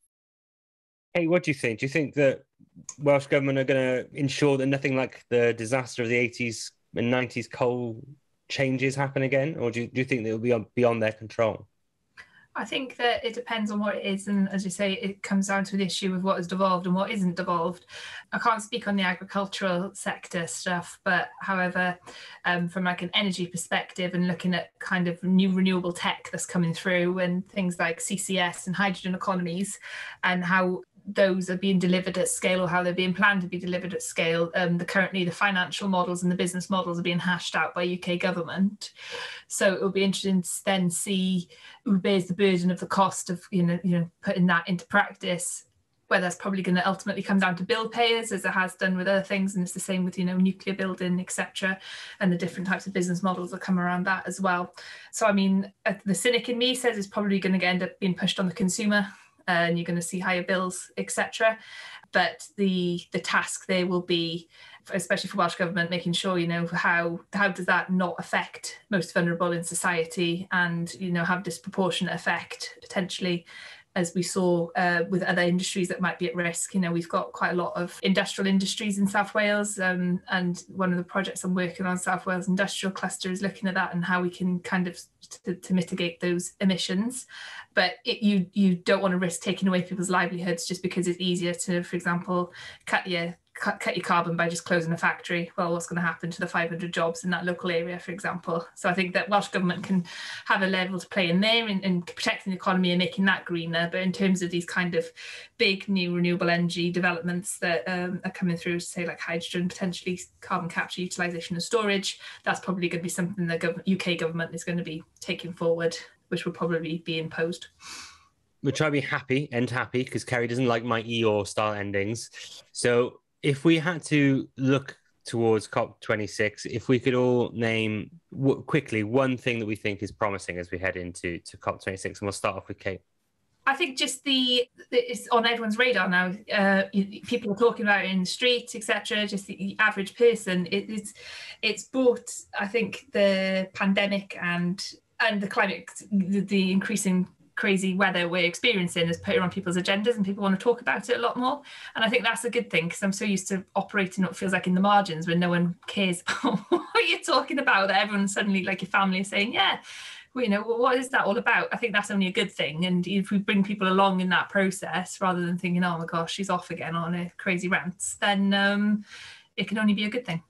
Hey, what do you think? Do you think that Welsh government are going to ensure that nothing like the disaster of the 80s and 90s coal changes happen again? Or do you think that it will be beyond their control?
I think that it depends on what it is, and as you say, it comes down to the issue of what is devolved and what isn't devolved. I can't speak on the agricultural sector stuff, but however, from like an energy perspective and looking at kind of new renewable tech that's coming through and things like CCS and hydrogen economies and how those are being delivered at scale or how they're being planned to be delivered at scale. Currently the financial models and the business models are being hashed out by UK government. So it will be interesting to then see who bears the burden of the cost of, putting that into practice, where that's probably going to ultimately come down to bill payers, as it has done with other things. And it's the same with, nuclear building, etc., and the different types of business models that come around that as well. So, I mean, the cynic in me says it's probably going to end up being pushed on the consumer, and you're going to see higher bills, etc. But the task there will be, especially for Welsh Government, making sure, how does that not affect most vulnerable in society and, have disproportionate effect potentially, as we saw with other industries that might be at risk. We've got quite a lot of industrial industries in South Wales, and one of the projects I'm working on, South Wales Industrial Cluster, is looking at that and how we can kind of to mitigate those emissions. But you don't want to risk taking away people's livelihoods just because it's easier to, for example, cut your carbon by just closing a factory. Well, what's going to happen to the 500 jobs in that local area, for example? So I think that Welsh Government can have a level to play in there in protecting the economy and making that greener. But in terms of these kind of big new renewable energy developments that are coming through, say like hydrogen, potentially carbon capture, utilisation and storage, that's probably going to be something the UK government is going to be taking forward, which will probably be imposed.
We'll try to be end happy, because Kerry doesn't like my Eeyore style endings. So if we had to look towards COP26, if we could all name quickly one thing that we think is promising as we head into COP26, and we'll start off with Kate.
I think just it's on everyone's radar now. People are talking about it in the street, etc. Just the average person. It's brought, I think, the pandemic and the climate, the increasing crazy weather we're experiencing has put it on people's agendas, and people want to talk about it a lot more. And I think that's a good thing, because I'm so used to operating what feels like in the margins, when no one cares about what you're talking about, that everyone suddenly, like your family, is saying, yeah, well, what is that all about? I think that's only a good thing. And if we bring people along in that process, rather than thinking, oh my gosh, she's off again on a crazy rant, then it can only be a good thing.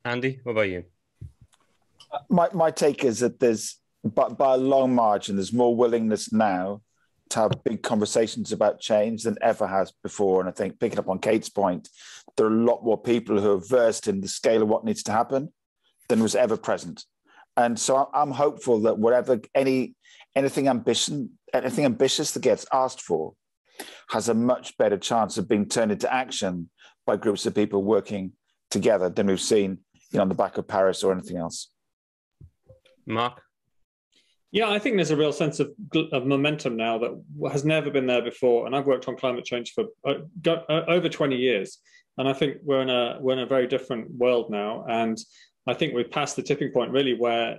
Andy, what about you?
My take is that by a long margin, there's more willingness now to have big conversations about change than ever has before. And I think, picking up on Kate's point, there are a lot more people who are versed in the scale of what needs to happen than was ever present. And so I'm hopeful that whatever anything ambitious that gets asked for has a much better chance of being turned into action by groups of people working together than we've seen, on the back of Paris or anything else.
Mark?
Yeah, I think there's a real sense of momentum now that has never been there before. And I've worked on climate change for over 20 years. And I think we're in a very different world now. And I think we've passed the tipping point, really, where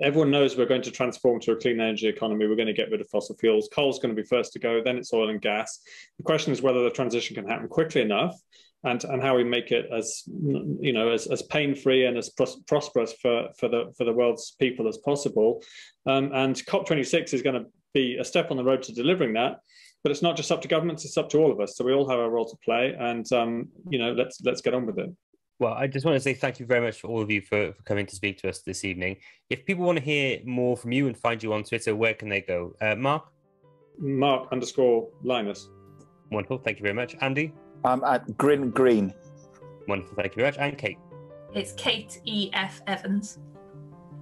everyone knows we're going to transform to a clean energy economy. We're going to get rid of fossil fuels. Coal's going to be first to go, then it's oil and gas. The question is whether the transition can happen quickly enough, and how we make it as pain-free and as prosperous for the world's people as possible. And COP26 is going to be a step on the road to delivering that. But it's not just up to governments; it's up to all of us. So we all have a role to play, and let's get on with it.
Well, I just want to say thank you very much for all of you for coming to speak to us this evening. If people want to hear more from you and find you on Twitter, where can they go? Mark?
Mark_Linus.
Wonderful. Thank you very much. Andy?
I'm at Green.
Wonderful. Thank you very much. And Kate?
It's Kate E.F. Evans.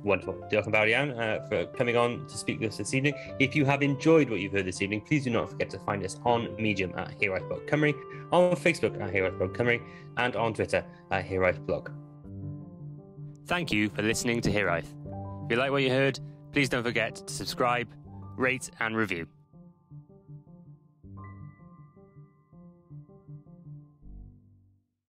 Wonderful. Diolch yn fawr iawn for coming on to speak with us this evening. If you have enjoyed what you've heard this evening, please do not forget to find us on Medium at Hiraeth Blog Cymru, on Facebook at Hiraeth Blog Cymru, and on Twitter at Hiraeth Blog. Thank you for listening to Hiraeth. If you like what you heard, please don't forget to subscribe, rate, and review.